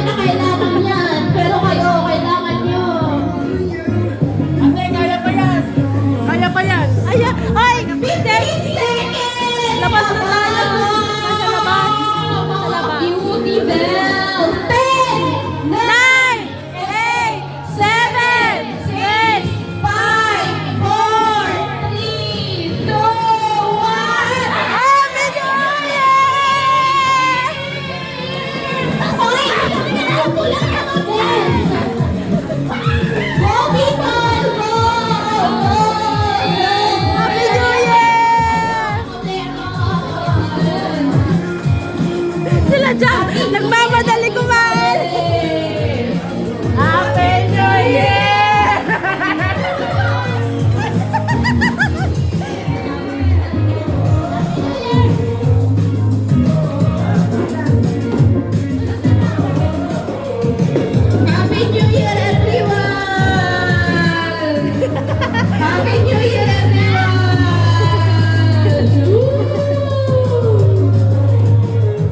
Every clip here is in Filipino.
naman na kailangan yan. Pero kayo, kailangan nyo. Ate, kaya pa yan! Kaya pa yan! Ay, ay! Labas na tayo! Nasa labas! Nasa labas! Beauty bell! 10, 9, 8, 7, 6, 5, 4, 3, 2, 1. Happy New Year! Hoy! Kulang naman po! Go, people! Go! Go! Happy New Year! Sila dyan! Nagmamadali kumain! Happy New Year! Happy New Year, everyone! Happy New Year, everyone!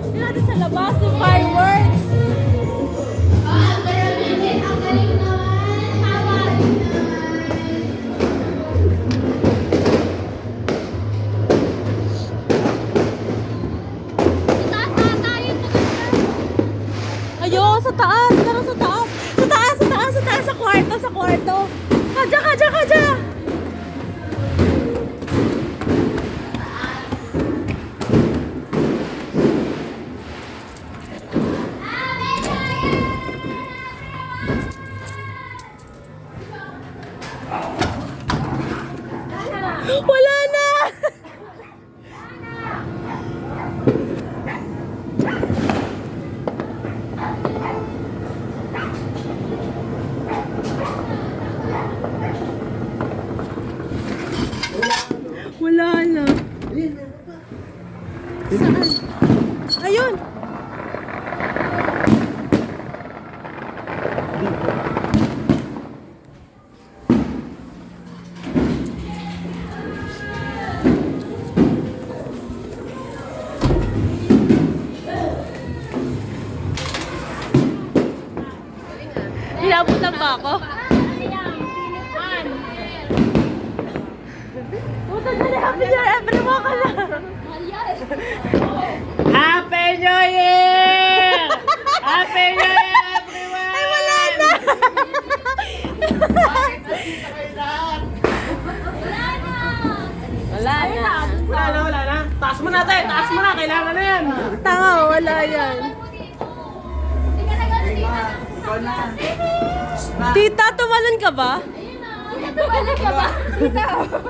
Sila dyan sa labas, yung fireworks! Ang galing naman! Hawa din naman! Ayun, sa taas! Tara sa taas! Sa taas! Sa taas! Sa taas! Sa kwarto! Sa kwarto! Kadya! Kadya! Kadya! Wala na! Wala na. Saan? Ayun! Inabutan ba ako? Puta na lang, happy New Year, everyone ka na! Happy New Year! Happy New Year, everyone! Ay, wala na! Wala na! Wala na. Taas mo natin! Taas mo na! Kailangan na yan! Tanga, wala yan. Tita, tumalon ka ba? Tumalon ka ba?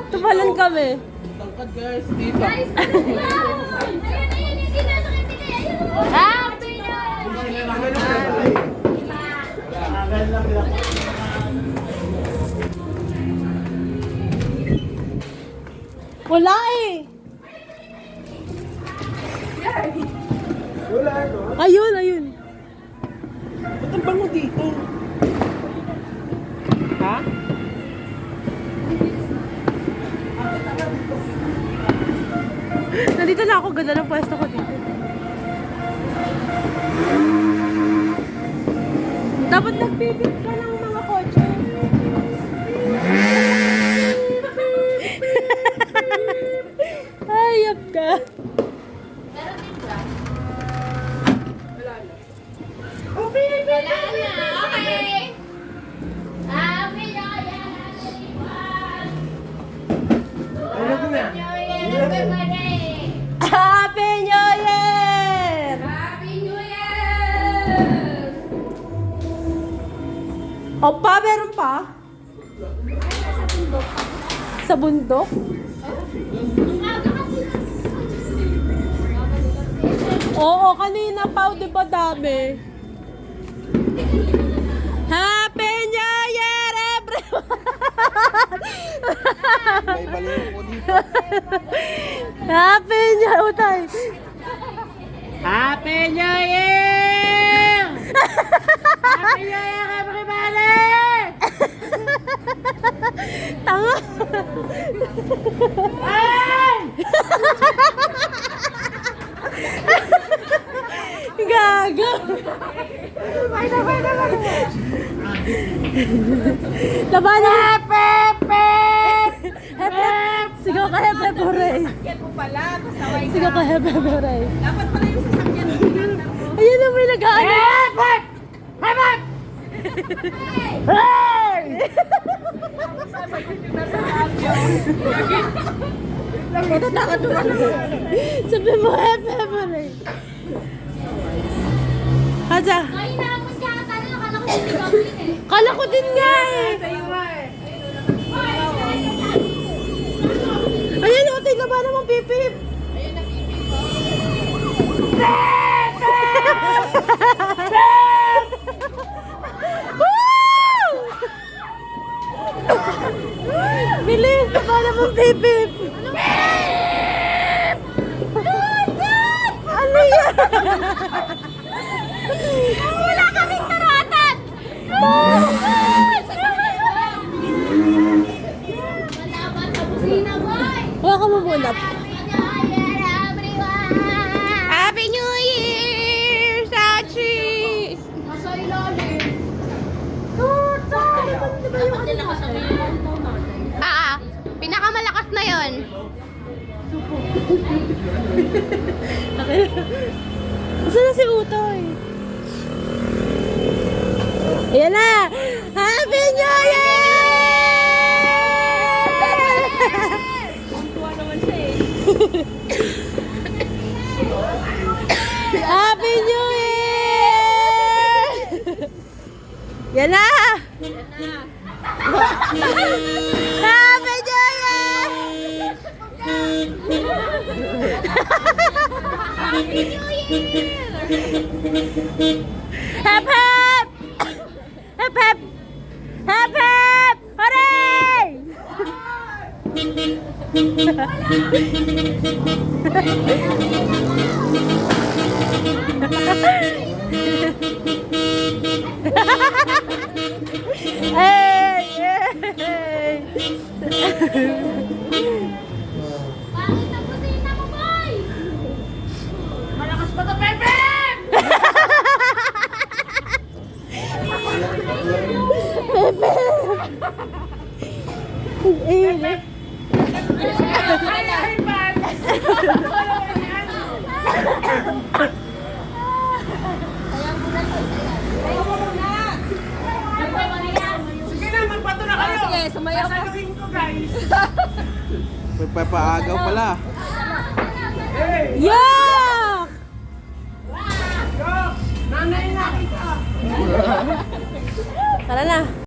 Tumalon kami. Tangkad guys, dito. Guys, ayun, hindi na sa kanya. Happy New Year! Wala eh. Wala no? Ayun, ayun. Ba't ang bango dito? Ha? Nandito na ako, ganda ng pwesto ko dito. Dapat nagpipit ka ng mga kotse. Hayop ka. Wala na, okay. Happy New Year, everyone! Ano ko na? New Year, everybody! Happy New Year! Happy New Year! Opa, meron pa? Sa bundok? Oo, kanina pa, di ba dami? Happy New Year, everyone! May baliw ko dito. Happy New Year, utay! Happy New Year! Happy New Year, everybody! Tanga! Ay! Ga! Gago! Labanan mo! Hep, hep! Sigaw ka, hep, hep, hooray! Sakyan mo pala, kasaway ka. Sigaw ka, hep, hep, hooray! Dapat pala yung sasakyan mo pinasar mo. Ayun na, may nag-ano! Matatakad mo. Sabi mo, hep, hep, hooray! Haja! Ay, naman ka. Tala, nakala ko si Goblin eh. Kala ko din nga eh! Ayan o, tingnan ba naman pipip? Woo! Bilis, ba naman pipip? Ano yan? Wala kaming taratan! Malaban sa busina, boy! Huwag ka mamulap. Happy New Year, Sachi! Nasa ilalim. Dapat nila kasabay yung pinakamalakas na yon. Saan na si Utoy? Ayan na! Happy New Year! Tuwa naman siya eh. Happy New Year! Yan na! Happy New Year! Happy New Year! Hep hep! Hep hep! Hep hep! Hooray! Hey! Hey! Pangit ang busina mo, boy! Malakas pa to, Pepe! Eh, Sige na, magpato na kayo. Sige, sumayaw ka. Sasaluhin ko, guys. Papaagaw pala. Yuck! Yo, nanay na kita. Tara na.